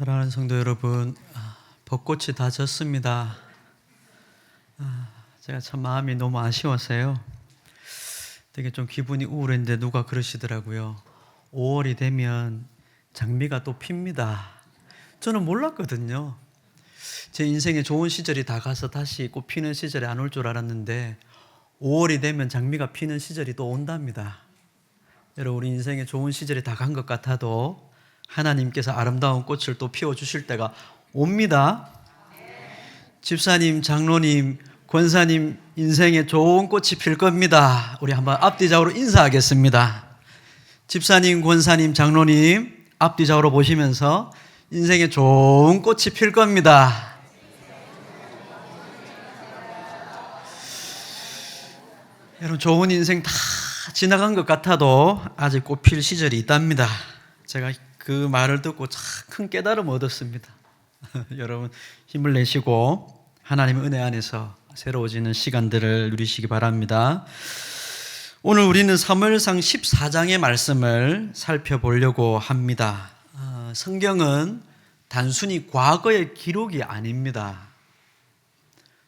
사랑하는 성도 여러분, 벚꽃이 다 졌습니다. 제가 참 마음이 너무 아쉬워서요. 되게 좀 기분이 우울했는데 누가 그러시더라고요. 5월이 되면 장미가 또 핍니다. 저는 몰랐거든요. 제 인생에 좋은 시절이 다 가서 다시 꽃 피는 시절이 안 올 줄 알았는데 5월이 되면 장미가 피는 시절이 또 온답니다. 여러분, 우리 인생에 좋은 시절이 다 간 것 같아도 하나님께서 아름다운 꽃을 또 피워주실 때가 옵니다. 집사님, 장로님, 권사님 인생에 좋은 꽃이 필 겁니다. 우리 한번 앞뒤좌우로 인사하겠습니다. 집사님, 권사님, 장로님 앞뒤좌우로 보시면서 인생에 좋은 꽃이 필 겁니다. 여러분, 좋은 인생 다 지나간 것 같아도 아직 꽃 필 시절이 있답니다. 제가 그 말을 듣고 참 큰 깨달음을 얻었습니다. 여러분, 힘을 내시고 하나님의 은혜 안에서 새로워지는 시간들을 누리시기 바랍니다. 오늘 우리는 사무엘상 14장의 말씀을 살펴보려고 합니다. 성경은 단순히 과거의 기록이 아닙니다.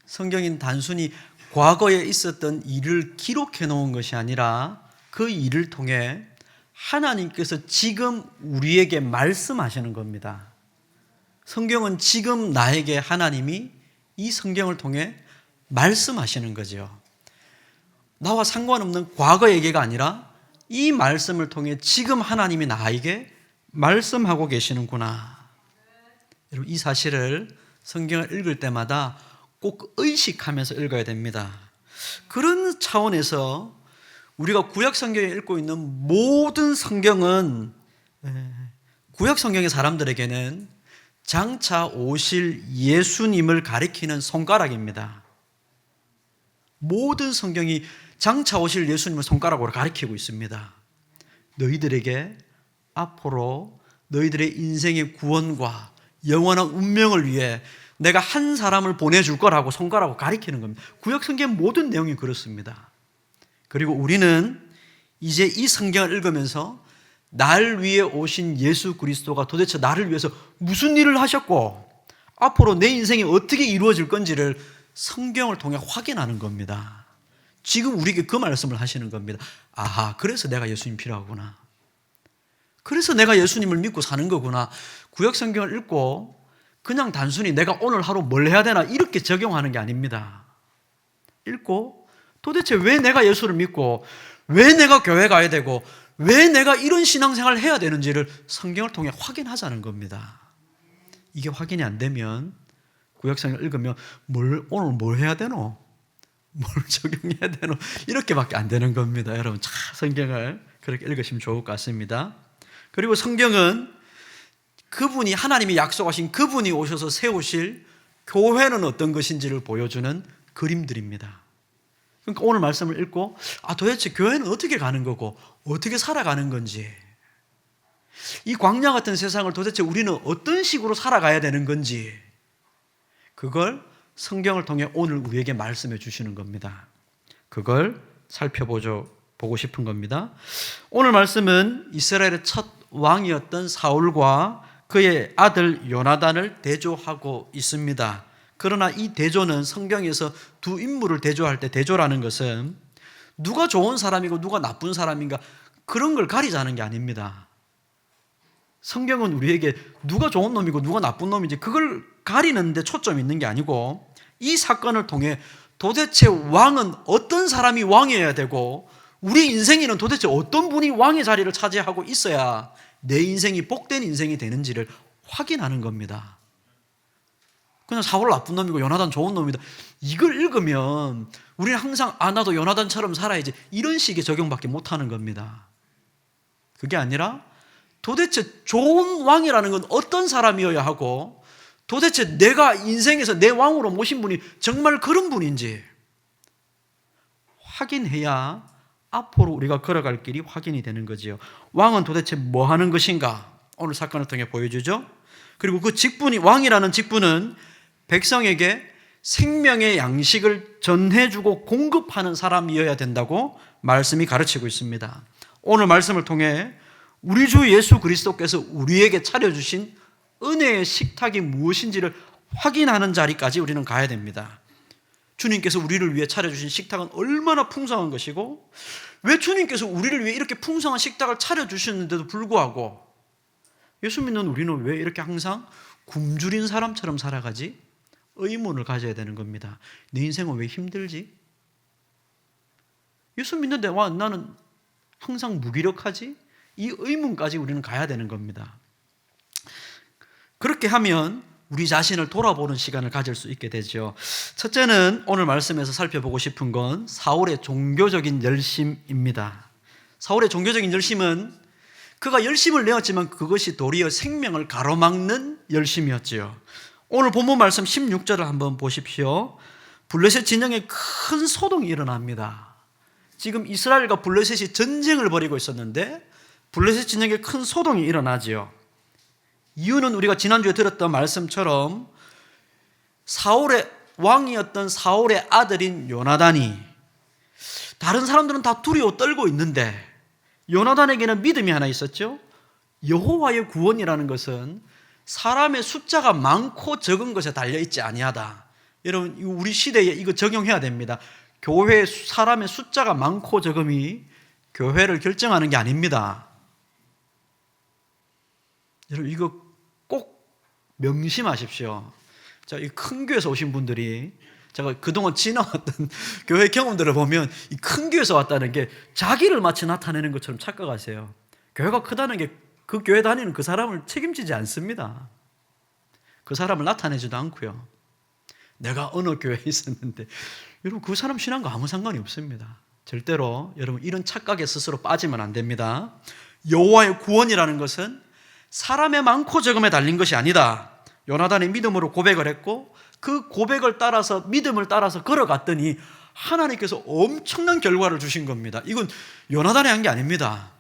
성경은 단순히 과거에 있었던 일을 기록해 놓은 것이 아니라 그 일을 통해 하나님께서 지금 우리에게 말씀하시는 겁니다. 성경은 지금 나에게 하나님이 이 성경을 통해 말씀하시는 거죠. 나와 상관없는 과거 얘기가 아니라 이 말씀을 통해 지금 하나님이 나에게 말씀하고 계시는구나. 여러분, 이 사실을 성경을 읽을 때마다 꼭 의식하면서 읽어야 됩니다. 그런 차원에서 우리가 구약 성경에 읽고 있는 모든 성경은 구약 성경의 사람들에게는 장차 오실 예수님을 가리키는 손가락입니다. 모든 성경이 장차 오실 예수님을 손가락으로 가리키고 있습니다. 너희들에게 앞으로 너희들의 인생의 구원과 영원한 운명을 위해 내가 한 사람을 보내줄 거라고 손가락으로 가리키는 겁니다. 구약 성경 모든 내용이 그렇습니다. 그리고 우리는 이제 이 성경을 읽으면서 날 위해 오신 예수 그리스도가 도대체 나를 위해서 무슨 일을 하셨고 앞으로 내 인생이 어떻게 이루어질 건지를 성경을 통해 확인하는 겁니다. 지금 우리에게 그 말씀을 하시는 겁니다. 아하, 그래서 내가 예수님 필요하구나. 그래서 내가 예수님을 믿고 사는 거구나. 구약 성경을 읽고 그냥 단순히 내가 오늘 하루 뭘 해야 되나 이렇게 적용하는 게 아닙니다. 읽고 도대체 왜 내가 예수를 믿고 왜 내가 교회 가야 되고 왜 내가 이런 신앙생활을 해야 되는지를 성경을 통해 확인하자는 겁니다. 이게 확인이 안 되면 구약성경을 읽으면 오늘 뭘 해야 되노? 뭘 적용해야 되노? 이렇게밖에 안 되는 겁니다. 여러분, 성경을 그렇게 읽으시면 좋을 것 같습니다. 그리고 성경은 그분이 하나님이 약속하신 그분이 오셔서 세우실 교회는 어떤 것인지를 보여주는 그림들입니다. 그러니까 오늘 말씀을 읽고 도대체 교회는 어떻게 가는 거고 어떻게 살아가는 건지, 이 광야 같은 세상을 도대체 우리는 어떤 식으로 살아가야 되는 건지, 그걸 성경을 통해 오늘 우리에게 말씀해 주시는 겁니다. 그걸 살펴보고 싶은 겁니다. 오늘 말씀은 이스라엘의 첫 왕이었던 사울과 그의 아들 요나단을 대조하고 있습니다. 그러나 이 대조는 성경에서 두 인물을 대조할 때 대조라는 것은 누가 좋은 사람이고 누가 나쁜 사람인가 그런 걸 가리자는 게 아닙니다. 성경은 우리에게 누가 좋은 놈이고 누가 나쁜 놈인지 그걸 가리는 데 초점이 있는 게 아니고 이 사건을 통해 도대체 왕은 어떤 사람이 왕이어야 되고 우리 인생에는 도대체 어떤 분이 왕의 자리를 차지하고 있어야 내 인생이 복된 인생이 되는지를 확인하는 겁니다. 그냥 사울 나쁜 놈이고 요나단 좋은 놈이다, 이걸 읽으면 우리는 항상 나도 요나단처럼 살아야지 이런 식의 적용밖에 못하는 겁니다. 그게 아니라 도대체 좋은 왕이라는 건 어떤 사람이어야 하고 도대체 내가 인생에서 내 왕으로 모신 분이 정말 그런 분인지 확인해야 앞으로 우리가 걸어갈 길이 확인이 되는 거지요. 왕은 도대체 뭐 하는 것인가 오늘 사건을 통해 보여주죠. 그리고 그 직분이, 왕이라는 직분은 백성에게 생명의 양식을 전해주고 공급하는 사람이어야 된다고 말씀이 가르치고 있습니다. 오늘 말씀을 통해 우리 주 예수 그리스도께서 우리에게 차려주신 은혜의 식탁이 무엇인지를 확인하는 자리까지 우리는 가야 됩니다. 주님께서 우리를 위해 차려주신 식탁은 얼마나 풍성한 것이고, 왜 주님께서 우리를 위해 이렇게 풍성한 식탁을 차려주셨는데도 불구하고 예수 믿는 우리는 왜 이렇게 항상 굶주린 사람처럼 살아가지? 의문을 가져야 되는 겁니다. 내 인생은 왜 힘들지? 예수 믿는데 와 나는 항상 무기력하지? 이 의문까지 우리는 가야 되는 겁니다. 그렇게 하면 우리 자신을 돌아보는 시간을 가질 수 있게 되죠. 첫째는 오늘 말씀에서 살펴보고 싶은 건 사울의 종교적인 열심입니다. 사울의 종교적인 열심은 그가 열심을 내었지만 그것이 도리어 생명을 가로막는 열심이었지요. 오늘 본문 말씀 16절을 한번 보십시오. 블레셋 진영에 큰 소동이 일어납니다. 지금 이스라엘과 블레셋이 전쟁을 벌이고 있었는데 블레셋 진영에 큰 소동이 일어나지요. 이유는 우리가 지난주에 들었던 말씀처럼 사울의 왕이었던 사울의 아들인 요나단이, 다른 사람들은 다 두려워 떨고 있는데 요나단에게는 믿음이 하나 있었죠. 여호와의 구원이라는 것은 사람의 숫자가 많고 적은 것에 달려있지 아니하다. 여러분 우리 시대에 이거 적용해야 됩니다. 교회 사람의 숫자가 많고 적음이 교회를 결정하는 게 아닙니다. 여러분 이거 꼭 명심하십시오. 자, 이 큰 교회에서 오신 분들이, 제가 그동안 지나왔던 교회 경험들을 보면 이 큰 교회에서 왔다는 게 자기를 마치 나타내는 것처럼 착각하세요. 교회가 크다는 게 그 교회 다니는 그 사람을 책임지지 않습니다. 그 사람을 나타내지도 않고요. 내가 어느 교회에 있었는데, 여러분 그 사람 신앙과 아무 상관이 없습니다. 절대로 여러분 이런 착각에 스스로 빠지면 안 됩니다. 여호와의 구원이라는 것은 사람의 많고 적음에 달린 것이 아니다. 요나단이 믿음으로 고백을 했고 그 고백을 따라서 믿음을 따라서 걸어갔더니 하나님께서 엄청난 결과를 주신 겁니다. 이건 요나단이 한 게 아닙니다.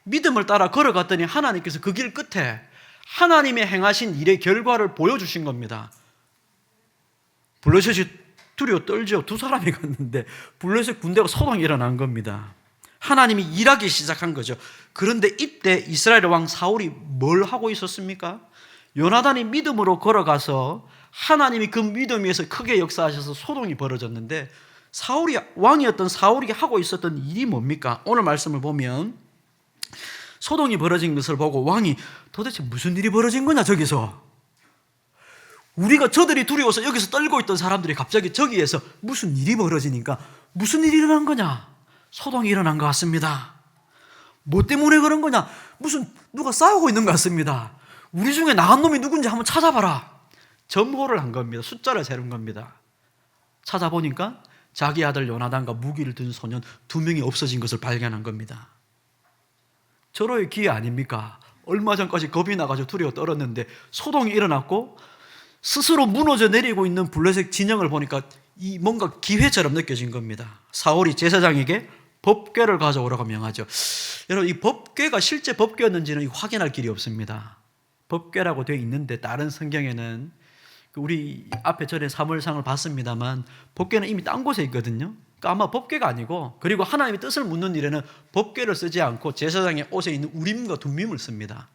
믿음을 따라 걸어갔더니 하나님께서 그 길 끝에 하나님의 행하신 일의 결과를 보여주신 겁니다. 블레셋이 두려워 떨죠. 두 사람이 갔는데 블레셋 군대가 소동이 일어난 겁니다. 하나님이 일하기 시작한 거죠. 그런데 이때 이스라엘 왕 사울이 뭘 하고 있었습니까? 요나단이 믿음으로 걸어가서 하나님이 그 믿음 위에서 크게 역사하셔서 소동이 벌어졌는데, 왕이었던 사울이 하고 있었던 일이 뭡니까? 오늘 말씀을 보면 소동이 벌어진 것을 보고 왕이 도대체 무슨 일이 벌어진 거냐 저기서. 우리가 저들이 두려워서 여기서 떨고 있던 사람들이 갑자기 저기에서 무슨 일이 벌어지니까 무슨 일이 일어난 거냐? 소동이 일어난 것 같습니다. 뭐 때문에 그런 거냐? 무슨 누가 싸우고 있는 것 같습니다. 우리 중에 나간 놈이 누군지 한번 찾아봐라. 점호를 한 겁니다. 숫자를 세는 겁니다. 찾아보니까 자기 아들 요나단과 무기를 든 소년 2명이 없어진 것을 발견한 겁니다. 절호의 기회 아닙니까? 얼마 전까지 겁이 나가지고 두려워 떨었는데 소동이 일어났고 스스로 무너져 내리고 있는 블레셋 진영을 보니까 이 뭔가 기회처럼 느껴진 겁니다. 사울이 제사장에게 법궤를 가져오라고 명하죠. 여러분 이 법궤가 실제 법궤였는지는 확인할 길이 없습니다. 법궤라고 되어 있는데 다른 성경에는, 우리 앞에 전에 사무엘상을 봤습니다만 법궤는 이미 딴 곳에 있거든요. 그러니까 아마 법궤가 아니고, 그리고 하나님의 뜻을 묻는 일에는 법궤를 쓰지 않고 제사장의 옷에 있는 우림과 둠밈을 씁니다.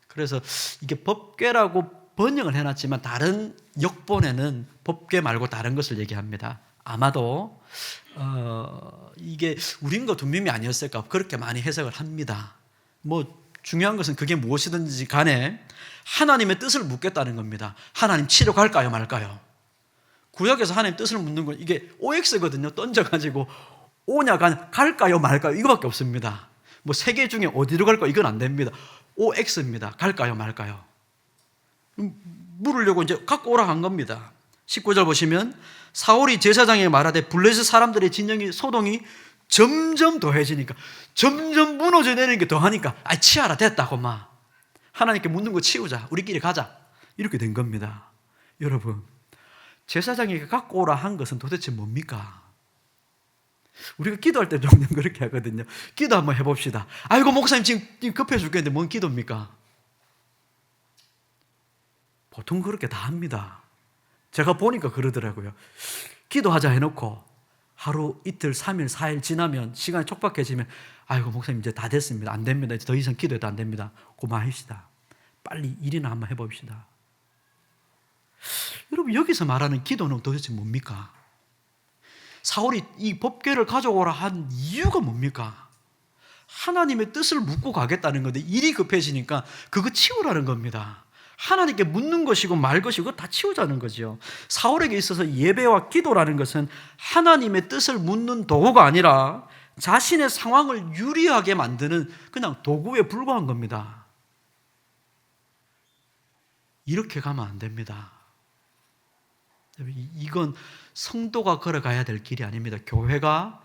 그래서 이게 법궤라고 번역을 해놨지만 다른 역본에는 법궤 말고 다른 것을 얘기합니다. 아마도 이게 우림과 둠밈이 아니었을까 그렇게 많이 해석을 합니다. 뭐 중요한 것은 그게 무엇이든지 간에 하나님의 뜻을 묻겠다는 겁니다. 하나님 치러 갈까요 말까요? 구약에서 하나님 뜻을 묻는 건 이게 OX거든요. 던져가지고 오냐 갈까요 말까요 이거밖에 없습니다. 뭐 세 개 중에 어디로 갈까 이건 안 됩니다. OX입니다. 갈까요 말까요? 물으려고 이제 갖고 오라 한 겁니다. 19절 보시면 사울이 제사장에게 말하되 블레셋 사람들의 진영이 소동이 점점 더해지니까, 점점 무너져 내리는 게 더하니까 치아라 됐다고 막 하나님께 묻는 거 치우자, 우리끼리 가자, 이렇게 된 겁니다. 여러분 제사장에게 갖고 오라 한 것은 도대체 뭡니까? 우리가 기도할 때 종종 그렇게 하거든요. 기도 한번 해봅시다. 아이고 목사님 지금 급해 죽겠는데 뭔 기도입니까? 보통 그렇게 다 합니다. 제가 보니까 그러더라고요. 기도하자 해놓고 하루, 이틀, 3일, 4일 지나면 시간이 촉박해지면 아이고 목사님 이제 다 됐습니다. 안 됩니다. 이제 더 이상 기도해도 안 됩니다. 그만합시다. 빨리 일이나 한번 해봅시다. 여러분, 여기서 말하는 기도는 도대체 뭡니까? 사울이 이 법궤를 가져오라 한 이유가 뭡니까? 하나님의 뜻을 묻고 가겠다는 건데 일이 급해지니까 그거 치우라는 겁니다. 하나님께 묻는 것이고 말 것이고 다 치우자는 거죠. 사울에게 있어서 예배와 기도라는 것은 하나님의 뜻을 묻는 도구가 아니라 자신의 상황을 유리하게 만드는 그냥 도구에 불과한 겁니다. 이렇게 가면 안 됩니다. 이건 성도가 걸어가야 될 길이 아닙니다. 교회가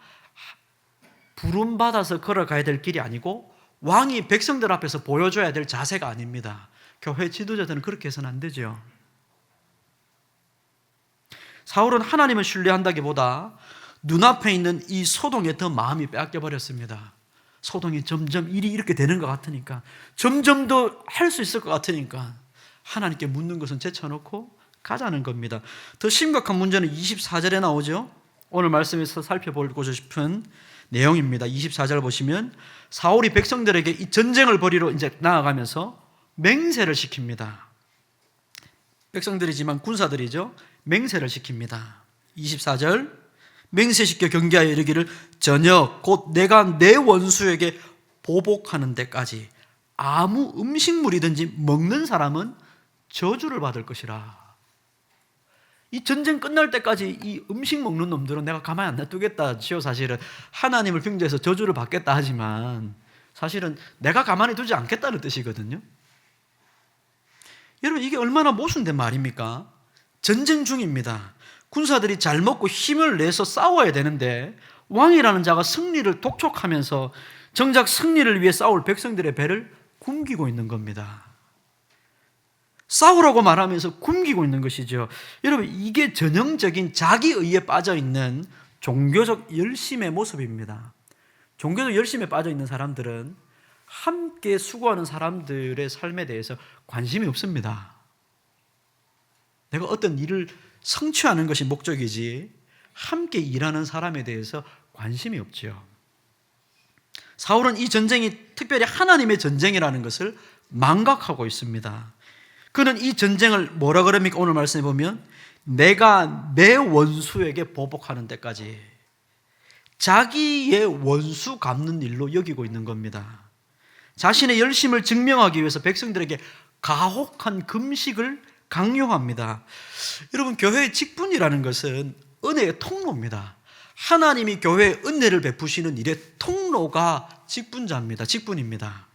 부름받아서 걸어가야 될 길이 아니고 왕이 백성들 앞에서 보여줘야 될 자세가 아닙니다. 교회 지도자들은 그렇게 해서는 안 되죠. 사울은 하나님을 신뢰한다기보다 눈앞에 있는 이 소동에 더 마음이 빼앗겨버렸습니다. 소동이 점점 일이 이렇게 되는 것 같으니까, 점점 더 할 수 있을 것 같으니까 하나님께 묻는 것은 제쳐놓고 가자는 겁니다. 더 심각한 문제는 24절에 나오죠. 오늘 말씀에서 살펴보고 싶은 내용입니다. 24절 보시면 사울이 백성들에게 이 전쟁을 벌이러 이제 나아가면서 맹세를 시킵니다. 백성들이지만 군사들이죠. 맹세를 시킵니다. 24절 맹세시켜 경계하여 이르기를 저녁 곧 내가 내 원수에게 보복하는 데까지 아무 음식물이든지 먹는 사람은 저주를 받을 것이라. 이 전쟁 끝날 때까지 이 음식 먹는 놈들은 내가 가만히 안 놔두겠다지요. 사실은 하나님을 빙자해서 저주를 받겠다 하지만 사실은 내가 가만히 두지 않겠다는 뜻이거든요. 여러분, 이게 얼마나 모순된 말입니까? 전쟁 중입니다. 군사들이 잘 먹고 힘을 내서 싸워야 되는데 왕이라는 자가 승리를 독촉하면서 정작 승리를 위해 싸울 백성들의 배를 굶기고 있는 겁니다. 싸우라고 말하면서 굶기고 있는 것이죠. 여러분, 이게 전형적인 자기의에 빠져있는 종교적 열심의 모습입니다. 종교적 열심에 빠져있는 사람들은 함께 수고하는 사람들의 삶에 대해서 관심이 없습니다. 내가 어떤 일을 성취하는 것이 목적이지 함께 일하는 사람에 대해서 관심이 없죠. 사울은 이 전쟁이 특별히 하나님의 전쟁이라는 것을 망각하고 있습니다. 그는 이 전쟁을 뭐라 그럽니까? 오늘 말씀해 보면 내가 내 원수에게 보복하는 데까지 자기의 원수 갚는 일로 여기고 있는 겁니다. 자신의 열심을 증명하기 위해서 백성들에게 가혹한 금식을 강요합니다. 여러분, 교회의 직분이라는 것은 은혜의 통로입니다. 하나님이 교회에 은혜를 베푸시는 일의 통로가 직분자입니다. 직분입니다.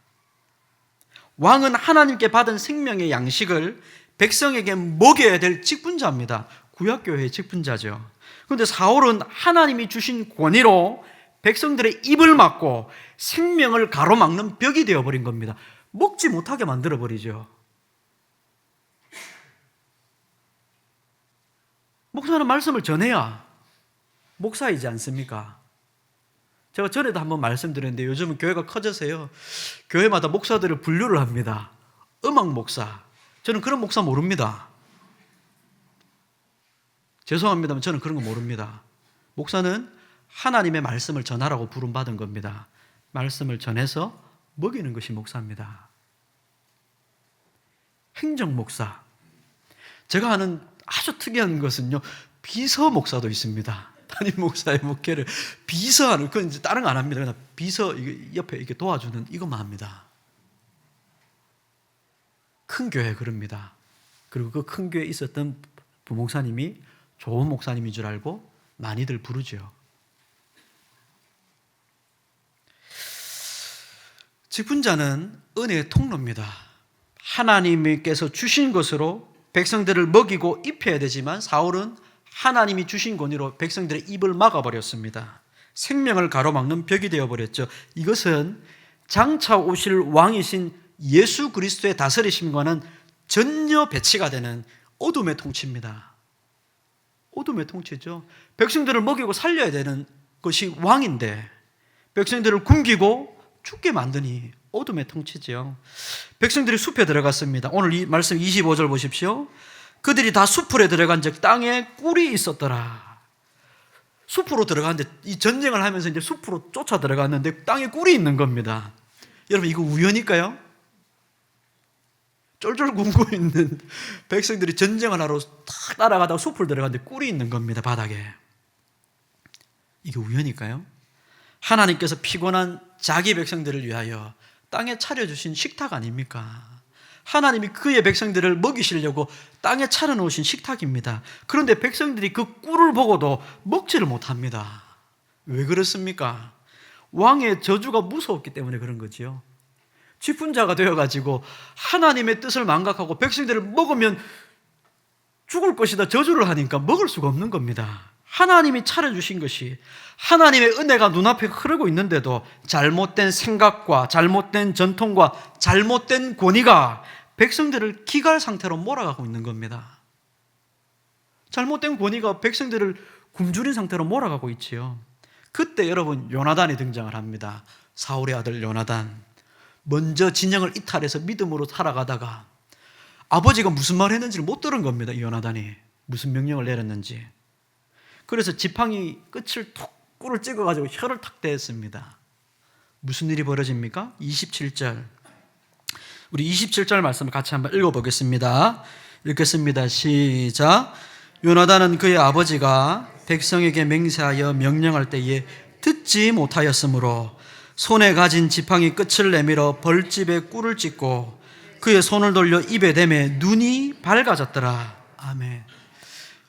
왕은 하나님께 받은 생명의 양식을 백성에게 먹여야 될 직분자입니다. 구약교회의 직분자죠. 그런데 사울은 하나님이 주신 권위로 백성들의 입을 막고 생명을 가로막는 벽이 되어버린 겁니다. 먹지 못하게 만들어버리죠. 목사는 말씀을 전해야 목사이지 않습니까? 제가 전에도 한번 말씀드렸는데 요즘은 교회가 커져서요, 교회마다 목사들을 분류를 합니다. 음악 목사. 저는 그런 목사 모릅니다. 죄송합니다만 저는 그런 거 모릅니다. 목사는 하나님의 말씀을 전하라고 부름받은 겁니다. 말씀을 전해서 먹이는 것이 목사입니다. 행정 목사. 제가 아는 아주 특이한 것은요, 비서 목사도 있습니다. 담임 목사의 목회를 비서하는, 그건 이제 다른 거 안 합니다. 그냥 비서 옆에 이렇게 도와주는 이것만 합니다. 큰 교회 그럽니다. 그리고 그 큰 교회에 있었던 부목사님이 좋은 목사님인 줄 알고 많이들 부르죠. 직분자는 은혜의 통로입니다. 하나님께서 주신 것으로 백성들을 먹이고 입혀야 되지만 사울은 하나님이 주신 권위로 백성들의 입을 막아버렸습니다. 생명을 가로막는 벽이 되어버렸죠. 이것은 장차 오실 왕이신 예수 그리스도의 다스리심과는 전혀 배치가 되는 어둠의 통치입니다. 어둠의 통치죠. 백성들을 먹이고 살려야 되는 것이 왕인데 백성들을 굶기고 죽게 만드니 어둠의 통치죠. 백성들이 숲에 들어갔습니다. 오늘 이 말씀 25절 보십시오. 그들이 다 숲으로 들어간 즉 땅에 꿀이 있었더라. 숲으로 들어갔는데 이 전쟁을 하면서 이제 숲으로 쫓아 들어갔는데 땅에 꿀이 있는 겁니다. 여러분, 이거 우연일까요? 쫄쫄 굶고 있는 백성들이 전쟁을 하러 탁 따라가다가 숲을 들어가는데 꿀이 있는 겁니다, 바닥에. 이게 우연일까요? 하나님께서 피곤한 자기 백성들을 위하여 땅에 차려주신 식탁 아닙니까? 하나님이 그의 백성들을 먹이시려고 땅에 차려놓으신 식탁입니다. 그런데 백성들이 그 꿀을 보고도 먹지를 못합니다. 왜 그렇습니까? 왕의 저주가 무서웠기 때문에 그런 거지요. 지분자가 되어가지고 하나님의 뜻을 망각하고 백성들을 먹으면 죽을 것이다 저주를 하니까 먹을 수가 없는 겁니다. 하나님이 차려주신 것이 하나님의 은혜가 눈앞에 흐르고 있는데도 잘못된 생각과 잘못된 전통과 잘못된 권위가 백성들을 기갈 상태로 몰아가고 있는 겁니다. 잘못된 권위가 백성들을 굶주린 상태로 몰아가고 있지요. 그때 여러분 요나단이 등장을 합니다. 사울의 아들 요나단. 먼저 진영을 이탈해서 믿음으로 살아가다가 아버지가 무슨 말 했는지를 못 들은 겁니다. 이 요나단이 무슨 명령을 내렸는지. 그래서 지팡이 끝을 톡 꿀을 찍어가지고 혀를 탁 대었습니다. 무슨 일이 벌어집니까? 27절. 우리 27절 말씀을 같이 한번 읽어보겠습니다. 읽겠습니다. 시작. 요나단은 그의 아버지가 백성에게 맹세하여 명령할 때에 듣지 못하였으므로 손에 가진 지팡이 끝을 내밀어 벌집에 꿀을 찍고 그의 손을 돌려 입에 대매 눈이 밝아졌더라. 아멘.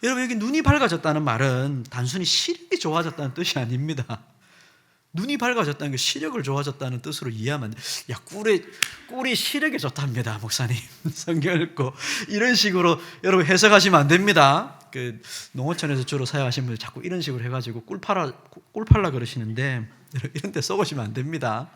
여러분, 여기 눈이 밝아졌다는 말은 단순히 시력이 좋아졌다는 뜻이 아닙니다. 눈이 밝아졌다는 게 시력을 좋아졌다는 뜻으로 이해하면 야, 꿀이 시력에 좋답니다, 목사님. 성경 읽고 이런 식으로 여러분 해석하시면 안 됩니다. 그 농어촌에서 주로 사용하시는 분들 자꾸 이런 식으로 해가지고 꿀 팔라 그러시는데 이런 데 써보시면 안 됩니다.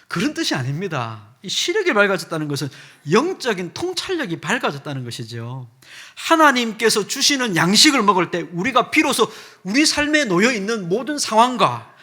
그런 뜻이 아닙니다. 이 시력이 밝아졌다는 것은 영적인 통찰력이 밝아졌다는 것이죠. 하나님께서 주시는 양식을 먹을 때 우리가 비로소 우리 삶에 놓여 있는 모든 상황과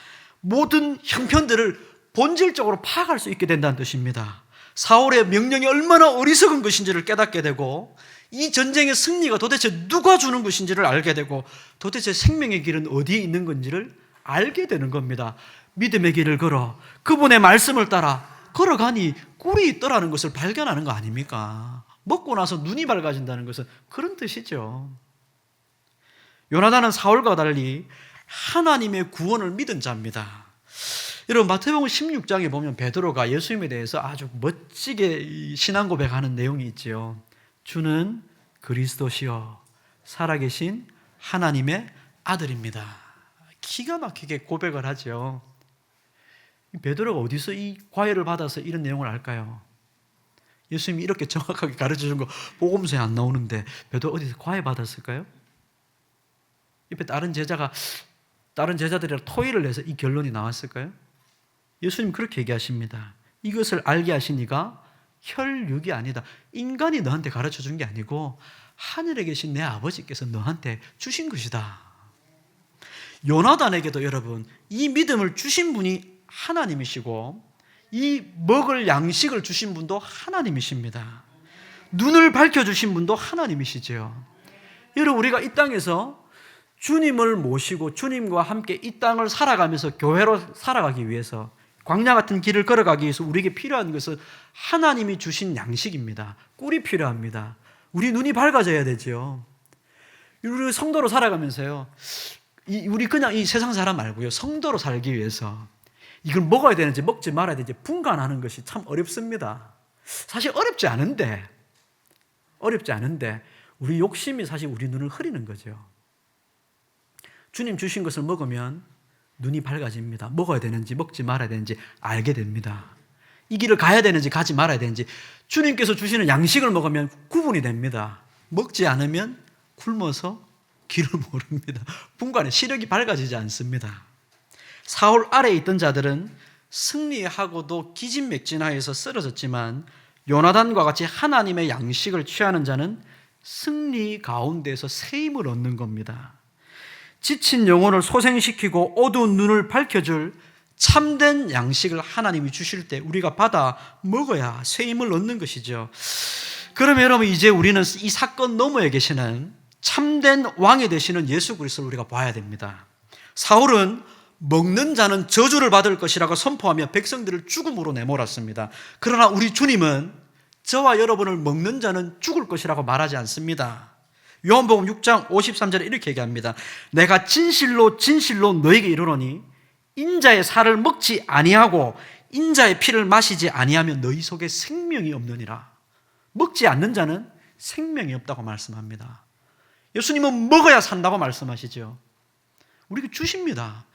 모든 형편들을 본질적으로 파악할 수 있게 된다는 뜻입니다. 사울의 명령이 얼마나 어리석은 것인지를 깨닫게 되고 이 전쟁의 승리가 도대체 누가 주는 것인지를 알게 되고 도대체 생명의 길은 어디에 있는 건지를 알게 되는 겁니다. 믿음의 길을 걸어 그분의 말씀을 따라 걸어가니 꿀이 있더라는 것을 발견하는 거 아닙니까? 먹고 나서 눈이 밝아진다는 것은 그런 뜻이죠. 요나단은 사울과 달리 하나님의 구원을 믿은 자입니다. 여러분, 마태복음 16장에 보면 베드로가 예수님에 대해서 아주 멋지게 신앙 고백하는 내용이 있지요. 주는 그리스도시요 살아계신 하나님의 아들입니다. 기가 막히게 고백을 하죠. 베드로가 어디서 이 과외를 받아서 이런 내용을 알까요? 예수님이 이렇게 정확하게 가르쳐준 거 복음서에 안 나오는데 베드로 어디서 과외 받았을까요? 옆에 다른 제자들이랑 토의를 해서 이 결론이 나왔을까요? 예수님 그렇게 얘기하십니다. 이것을 알게 하신 이가 혈육이 아니다. 인간이 너한테 가르쳐준 게 아니고 하늘에 계신 내 아버지께서 너한테 주신 것이다. 요나단에게도 여러분 이 믿음을 주신 분이 하나님이시고 이 먹을 양식을 주신 분도 하나님이십니다. 눈을 밝혀주신 분도 하나님이시죠. 여러분, 우리가 이 땅에서 주님을 모시고 주님과 함께 이 땅을 살아가면서 교회로 살아가기 위해서 광야 같은 길을 걸어가기 위해서 우리에게 필요한 것은 하나님이 주신 양식입니다. 꿀이 필요합니다. 우리 눈이 밝아져야 되죠. 우리 성도로 살아가면서요, 우리 그냥 이 세상 사람 말고요, 성도로 살기 위해서 이걸 먹어야 되는지 먹지 말아야 되는지 분간하는 것이 참 어렵습니다. 사실 어렵지 않은데 우리 욕심이 사실 우리 눈을 흐리는 거죠. 주님 주신 것을 먹으면 눈이 밝아집니다. 먹어야 되는지 먹지 말아야 되는지 알게 됩니다. 이 길을 가야 되는지 가지 말아야 되는지 주님께서 주시는 양식을 먹으면 구분이 됩니다. 먹지 않으면 굶어서 길을 모릅니다. 분간에 시력이 밝아지지 않습니다. 사울 아래에 있던 자들은 승리하고도 기진맥진하여서 쓰러졌지만 요나단과 같이 하나님의 양식을 취하는 자는 승리 가운데서 새 힘을 얻는 겁니다. 지친 영혼을 소생시키고 어두운 눈을 밝혀줄 참된 양식을 하나님이 주실 때 우리가 받아 먹어야 새 힘을 얻는 것이죠. 그러면 여러분, 이제 우리는 이 사건 너머에 계시는 참된 왕이 되시는 예수 그리스도를 우리가 봐야 됩니다. 사울은 먹는 자는 저주를 받을 것이라고 선포하며 백성들을 죽음으로 내몰았습니다. 그러나 우리 주님은 저와 여러분을 먹는 자는 죽을 것이라고 말하지 않습니다. 요한복음 6장 53절에 이렇게 얘기합니다. 내가 진실로 진실로 너에게 이르노니 인자의 살을 먹지 아니하고 인자의 피를 마시지 아니하면 너희 속에 생명이 없느니라. 먹지 않는 자는 생명이 없다고 말씀합니다. 예수님은 먹어야 산다고 말씀하시죠. 우리에게 주십니다.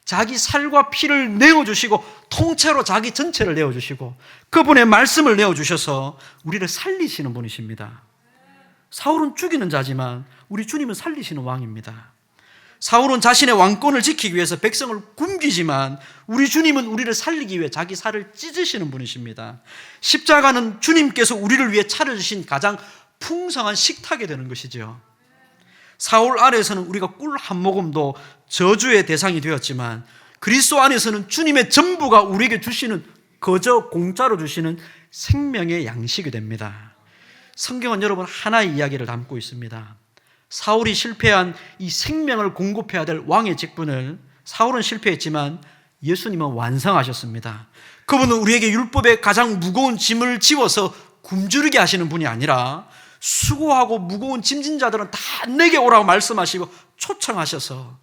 자기 살과 피를 내어주시고 통째로 자기 전체를 내어주시고 그분의 말씀을 내어주셔서 우리를 살리시는 분이십니다. 사울은 죽이는 자지만 우리 주님은 살리시는 왕입니다. 사울은 자신의 왕권을 지키기 위해서 백성을 굶기지만 우리 주님은 우리를 살리기 위해 자기 살을 찢으시는 분이십니다. 십자가는 주님께서 우리를 위해 차려주신 가장 풍성한 식탁이 되는 것이죠. 사울 아래에서는 우리가 꿀 한 모금도 저주의 대상이 되었지만 그리스도 안에서는 주님의 전부가 우리에게 주시는 거저 공짜로 주시는 생명의 양식이 됩니다. 성경은 여러분 하나의 이야기를 담고 있습니다. 사울이 실패한 이 생명을 공급해야 될 왕의 직분을 사울은 실패했지만 예수님은 완성하셨습니다. 그분은 우리에게 율법의 가장 무거운 짐을 지워서 굶주리게 하시는 분이 아니라 수고하고 무거운 짐진 자들은 다 내게 오라고 말씀하시고 초청하셔서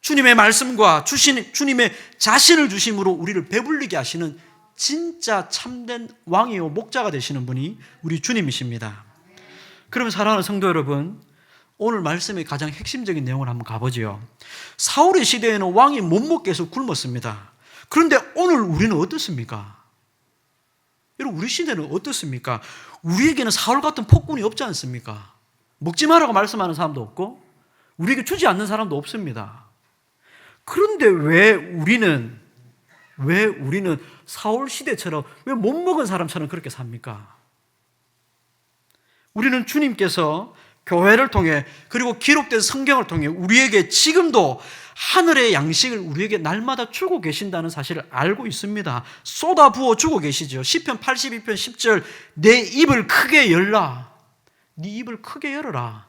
주님의 말씀과 주님의 자신을 주심으로 우리를 배불리게 하시는 진짜 참된 왕이요 목자가 되시는 분이 우리 주님이십니다. 그러면 사랑하는 성도 여러분, 오늘 말씀의 가장 핵심적인 내용을 한번 가보죠. 사울의 시대에는 왕이 못 먹게 해서 굶었습니다. 그런데 오늘 우리는 어떻습니까? 여러분, 우리 시대는 어떻습니까? 우리에게는 사울 같은 폭군이 없지 않습니까? 먹지 말라고 말씀하는 사람도 없고 우리에게 주지 않는 사람도 없습니다. 그런데 왜 우리는 사울 시대처럼 왜 못 먹은 사람처럼 그렇게 삽니까? 우리는 주님께서 교회를 통해 그리고 기록된 성경을 통해 우리에게 지금도 하늘의 양식을 우리에게 날마다 주고 계신다는 사실을 알고 있습니다. 쏟아부어 주고 계시죠. 시편 82편 10절 내 입을 크게 열라. 네 입을 크게 열어라.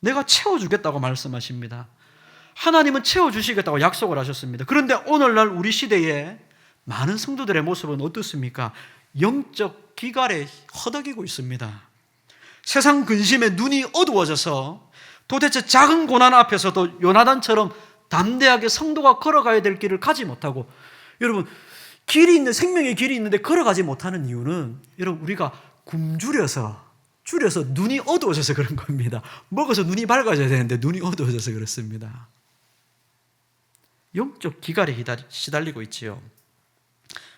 내가 채워주겠다고 말씀하십니다. 하나님은 채워주시겠다고 약속을 하셨습니다. 그런데 오늘날 우리 시대에 많은 성도들의 모습은 어떻습니까? 영적 기갈에 허덕이고 있습니다. 세상 근심에 눈이 어두워져서 도대체 작은 고난 앞에서도 요나단처럼 담대하게 성도가 걸어가야 될 길을 가지 못하고, 여러분, 생명의 길이 있는데 걸어가지 못하는 이유는 여러분 우리가 줄여서 눈이 어두워져서 그런 겁니다. 먹어서 눈이 밝아져야 되는데 눈이 어두워져서 그렇습니다. 영적 기갈에 시달리고 있지요.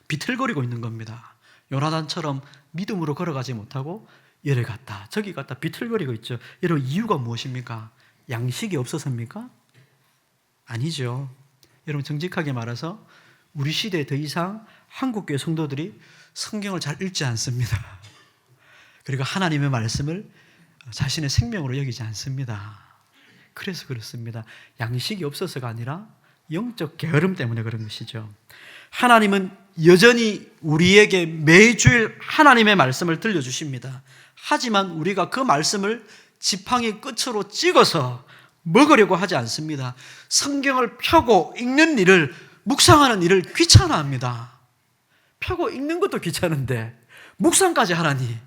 비틀거리고 있는 겁니다. 요나단처럼 믿음으로 걸어가지 못하고 이래 갔다 저기 갔다 비틀거리고 있죠. 여러분, 이유가 무엇입니까? 양식이 없어서입니까? 아니죠. 여러분, 정직하게 말해서 우리 시대에 더 이상 한국교회 성도들이 성경을 잘 읽지 않습니다. 그리고 하나님의 말씀을 자신의 생명으로 여기지 않습니다. 그래서 그렇습니다. 양식이 없어서가 아니라 영적 게으름 때문에 그런 것이죠. 하나님은 여전히 우리에게 매주일 하나님의 말씀을 들려주십니다. 하지만 우리가 그 말씀을 지팡이 끝으로 찍어서 먹으려고 하지 않습니다. 성경을 펴고 읽는 일을, 묵상하는 일을 귀찮아합니다. 펴고 읽는 것도 귀찮은데 묵상까지 하라니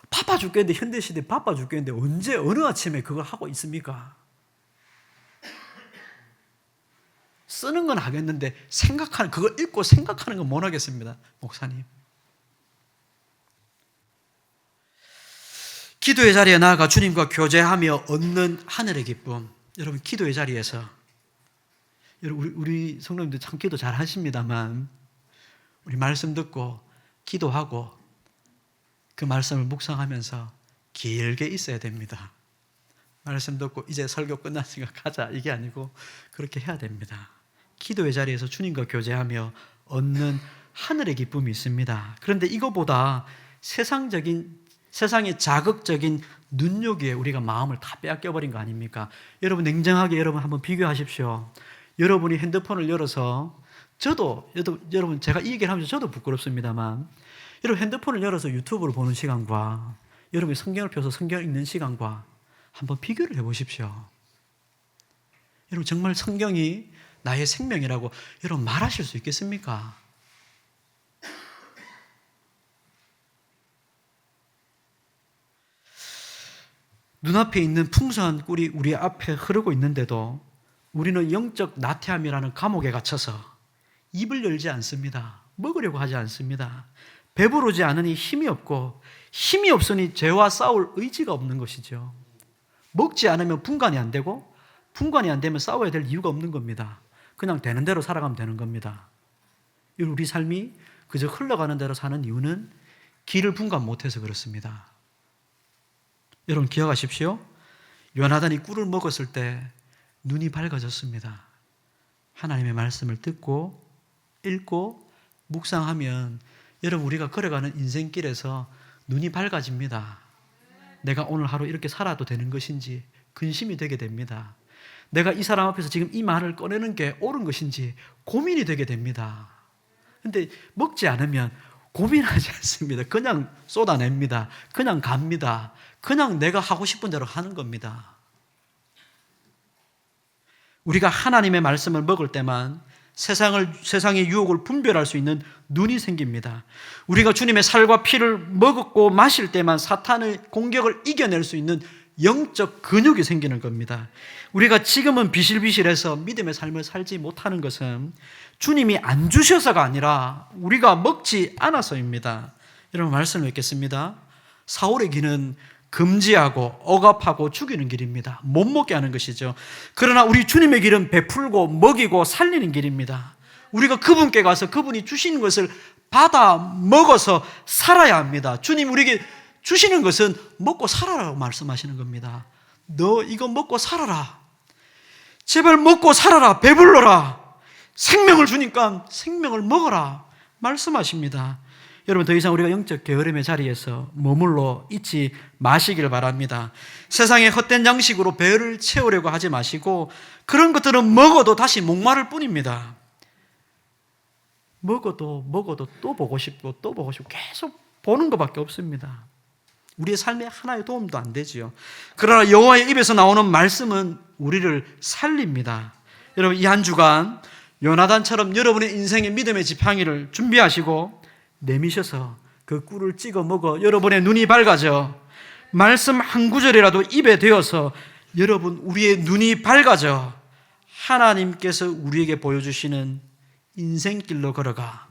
바빠 죽겠는데, 현대시대 바빠 죽겠는데 언제 어느 아침에 그걸 하고 있습니까? 쓰는 건 하겠는데 그걸 읽고 생각하는 건 못 하겠습니다. 목사님, 기도의 자리에 나아가 주님과 교제하며 얻는 하늘의 기쁨. 여러분, 기도의 자리에서, 여러분, 우리 성도님들 참 기도 잘 하십니다만 우리 말씀 듣고 기도하고 그 말씀을 묵상하면서 길게 있어야 됩니다. 말씀 듣고 이제 설교 끝났으니까 가자 이게 아니고 그렇게 해야 됩니다. 기도의 자리에서 주님과 교제하며 얻는 하늘의 기쁨이 있습니다. 그런데 이거보다 세상의 자극적인 눈요기에 우리가 마음을 다 빼앗겨버린 거 아닙니까? 여러분, 냉정하게 여러분 한번 비교하십시오. 여러분이 핸드폰을 열어서, 여러분, 제가 이 얘기를 하면서 저도 부끄럽습니다만, 여러분 핸드폰을 열어서 유튜브를 보는 시간과 여러분이 성경을 펴서 성경을 읽는 시간과 한번 비교를 해보십시오. 여러분, 정말 성경이 나의 생명이라고 여러분 말하실 수 있겠습니까? 눈앞에 있는 풍성한 꿀이 우리 앞에 흐르고 있는데도 우리는 영적 나태함이라는 감옥에 갇혀서 입을 열지 않습니다. 먹으려고 하지 않습니다. 배부르지 않으니 힘이 없고 힘이 없으니 죄와 싸울 의지가 없는 것이죠. 먹지 않으면 분간이 안 되고 분간이 안 되면 싸워야 될 이유가 없는 겁니다. 그냥 되는 대로 살아가면 되는 겁니다. 우리 삶이 그저 흘러가는 대로 사는 이유는 길을 분간 못해서 그렇습니다. 여러분 기억하십시오. 요나단이 꿀을 먹었을 때 눈이 밝아졌습니다. 하나님의 말씀을 듣고 읽고 묵상하면 여러분 우리가 걸어가는 인생길에서 눈이 밝아집니다. 내가 오늘 하루 이렇게 살아도 되는 것인지 근심이 되게 됩니다. 내가 이 사람 앞에서 지금 이 말을 꺼내는 게 옳은 것인지 고민이 되게 됩니다. 그런데 먹지 않으면 고민하지 않습니다. 그냥 쏟아냅니다. 그냥 갑니다. 그냥 내가 하고 싶은 대로 하는 겁니다. 우리가 하나님의 말씀을 먹을 때만 세상의 유혹을 분별할 수 있는 눈이 생깁니다. 우리가 주님의 살과 피를 먹고 마실 때만 사탄의 공격을 이겨낼 수 있는 영적 근육이 생기는 겁니다. 우리가 지금은 비실비실해서 믿음의 삶을 살지 못하는 것은 주님이 안 주셔서가 아니라 우리가 먹지 않아서입니다. 여러분 말씀을 읽겠습니다. 사울의 길은 금지하고 억압하고 죽이는 길입니다. 못 먹게 하는 것이죠. 그러나 우리 주님의 길은 베풀고 먹이고 살리는 길입니다. 우리가 그분께 가서 그분이 주시는 것을 받아 먹어서 살아야 합니다. 주님 우리에게 주시는 것은 먹고 살아라고 말씀하시는 겁니다. 너 이거 먹고 살아라. 제발 먹고 살아라. 배불러라. 생명을 주니까 생명을 먹어라. 말씀하십니다. 여러분 더 이상 우리가 영적 게으름의 자리에서 머물러 있지 마시길 바랍니다. 세상의 헛된 양식으로 배를 채우려고 하지 마시고 그런 것들은 먹어도 다시 목마를 뿐입니다. 먹어도 또 보고 싶고 또 보고 싶고 계속 보는 것밖에 없습니다. 우리의 삶에 하나의 도움도 안 되지요. 그러나 여호와의 입에서 나오는 말씀은 우리를 살립니다. 여러분 이 한 주간 요나단처럼 여러분의 인생의 믿음의 지팡이를 준비하시고 내미셔서 그 꿀을 찍어 먹어 여러분의 눈이 밝아져 말씀 한 구절이라도 입에 대어서 여러분 우리의 눈이 밝아져 하나님께서 우리에게 보여주시는 인생길로 걸어가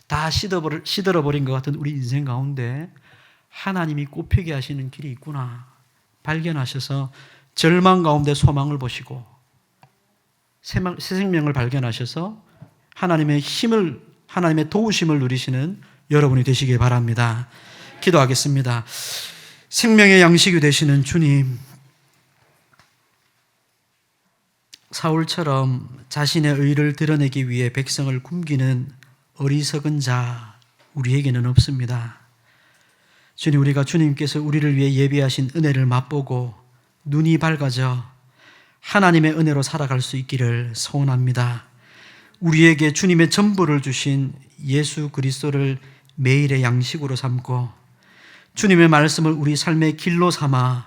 다 시들어버린 것 같은 우리 인생 가운데 하나님이 꽃피게 하시는 길이 있구나 발견하셔서 절망 가운데 소망을 보시고 새 생명을 발견하셔서 하나님의 도우심을 누리시는 여러분이 되시길 바랍니다. 기도하겠습니다. 생명의 양식이 되시는 주님, 사울처럼 자신의 의를 드러내기 위해 백성을 굶기는 어리석은 자 우리에게는 없습니다. 주님, 우리가 주님께서 우리를 위해 예비하신 은혜를 맛보고 눈이 밝아져 하나님의 은혜로 살아갈 수 있기를 소원합니다. 우리에게 주님의 전부를 주신 예수 그리스도를 매일의 양식으로 삼고 주님의 말씀을 우리 삶의 길로 삼아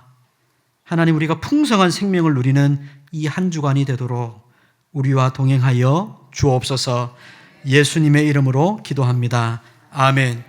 하나님 우리가 풍성한 생명을 누리는 이 한 주간이 되도록 우리와 동행하여 주옵소서. 예수님의 이름으로 기도합니다. 아멘.